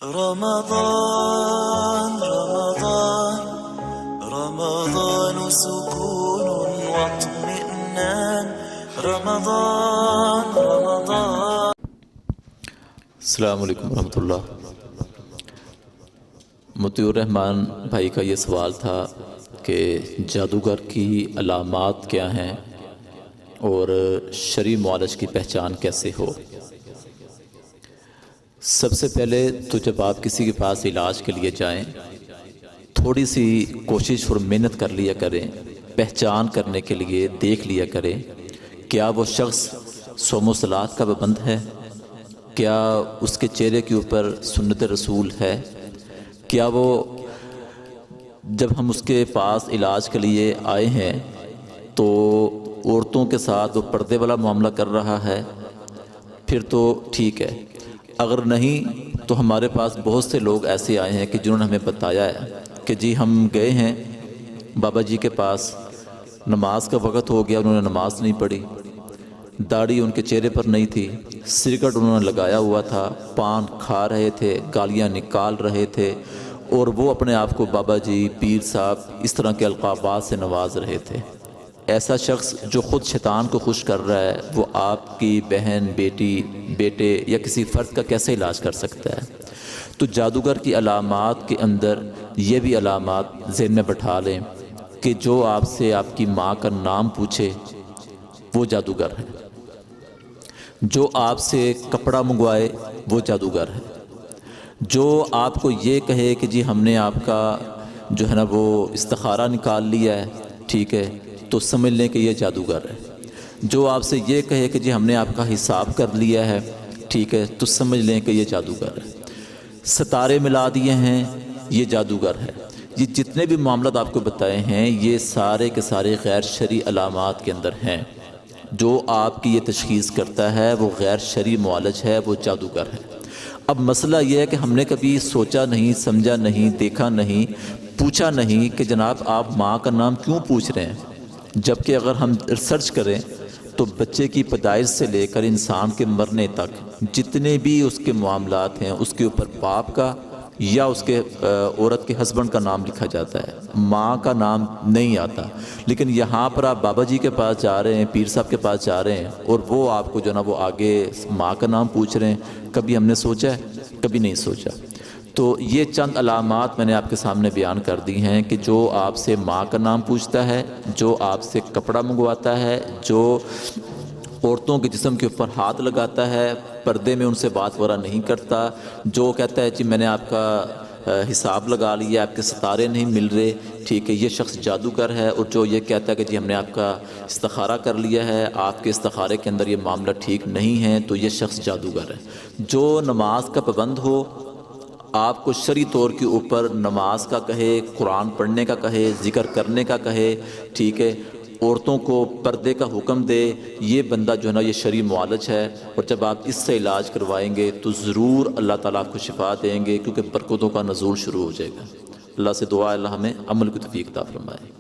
رمضان رمضان رمضان سكون واطمئنان رمضان رمضان. السلام علیکم ورحمۃ اللہ. مطیع الرحمن بھائی کا یہ سوال تھا کہ جادوگر کی علامات کیا ہیں اور شرعی معالج کی پہچان کیسے ہو. سب سے پہلے تو جب آپ کسی کے پاس علاج کے لیے جائیں تھوڑی سی کوشش اور محنت کر لیا کریں، پہچان کرنے کے لیے دیکھ لیا کریں کیا وہ شخص صوم و صلات کا پابند ہے، کیا اس کے چہرے کے اوپر سنت رسول ہے، کیا وہ جب ہم اس کے پاس علاج کے لیے آئے ہیں تو عورتوں کے ساتھ وہ پردے والا معاملہ کر رہا ہے، پھر تو ٹھیک ہے. اگر نہیں تو ہمارے پاس بہت سے لوگ ایسے آئے ہیں کہ جنہوں نے ہمیں بتایا ہے کہ جی ہم گئے ہیں بابا جی کے پاس، نماز کا وقت ہو گیا، انہوں نے نماز نہیں پڑھی، داڑھی ان کے چہرے پر نہیں تھی، سگریٹ انہوں نے لگایا ہوا تھا، پان کھا رہے تھے، گالیاں نکال رہے تھے، اور وہ اپنے آپ کو بابا جی، پیر صاحب اس طرح کے القابات سے نواز رہے تھے. ایسا شخص جو خود شیطان کو خوش کر رہا ہے وہ آپ کی بہن، بیٹی، بیٹے یا کسی فرد کا کیسے علاج کر سکتا ہے؟ تو جادوگر کی علامات کے اندر یہ بھی علامات ذہن میں بٹھا لیں کہ جو آپ سے آپ کی ماں کا نام پوچھے وہ جادوگر ہے، جو آپ سے کپڑا منگوائے وہ جادوگر ہے، جو آپ کو یہ کہے کہ جی ہم نے آپ کا جو ہے نا وہ استخارہ نکال لیا ہے، ٹھیک ہے، تو سمجھ لیں کہ یہ جادوگر ہے. جو آپ سے یہ کہے کہ جی ہم نے آپ کا حساب کر لیا ہے، ٹھیک ہے، تو سمجھ لیں کہ یہ جادوگر ہے. ستارے ملا دیے ہیں یہ جادوگر ہے. یہ جتنے بھی معاملات آپ کو بتائے ہیں یہ سارے کے سارے غیر شرعی علامات کے اندر ہیں. جو آپ کی یہ تشخیص کرتا ہے وہ غیر شرعی معالج ہے، وہ جادوگر ہے. اب مسئلہ یہ ہے کہ ہم نے کبھی سوچا نہیں، سمجھا نہیں، دیکھا نہیں، پوچھا نہیں کہ جناب آپ ماں کا نام کیوں پوچھ رہے ہیں، جبکہ اگر ہم ریسرچ کریں تو بچے کی پیدائش سے لے کر انسان کے مرنے تک جتنے بھی اس کے معاملات ہیں اس کے اوپر باپ کا یا اس کے عورت کے ہسبینڈ کا نام لکھا جاتا ہے، ماں کا نام نہیں آتا. لیکن یہاں پر آپ بابا جی کے پاس جا رہے ہیں، پیر صاحب کے پاس جا رہے ہیں اور وہ آپ کو جو نا وہ آگے ماں کا نام پوچھ رہے ہیں. کبھی ہم نے سوچا ہے؟ کبھی نہیں سوچا. تو یہ چند علامات میں نے آپ کے سامنے بیان کر دی ہیں کہ جو آپ سے ماں کا نام پوچھتا ہے، جو آپ سے کپڑا منگواتا ہے، جو عورتوں کے جسم کے اوپر ہاتھ لگاتا ہے، پردے میں ان سے بات وغیرہ نہیں کرتا، جو کہتا ہے جی میں نے آپ کا حساب لگا لیا، آپ کے ستارے نہیں مل رہے، ٹھیک ہے، یہ شخص جادوگر ہے. اور جو یہ کہتا ہے کہ جی ہم نے آپ کا استخارہ کر لیا ہے، آپ کے استخارے کے اندر یہ معاملہ ٹھیک نہیں ہے، تو یہ شخص جادوگر ہے. جو نماز کا پابند ہو، آپ کو شرعی طور کے اوپر نماز کا کہے، قرآن پڑھنے کا کہے، ذکر کرنے کا کہے، ٹھیک ہے، عورتوں کو پردے کا حکم دے، یہ بندہ جو ہے نا یہ شرعی معالج ہے. اور جب آپ اس سے علاج کروائیں گے تو ضرور اللہ تعالیٰ آپ کو شفا دیں گے، کیونکہ برکتوں کا نزول شروع ہو جائے گا. اللہ سے دعا ہے اللہ ہمیں عمل کی توفیق عطا فرمائے.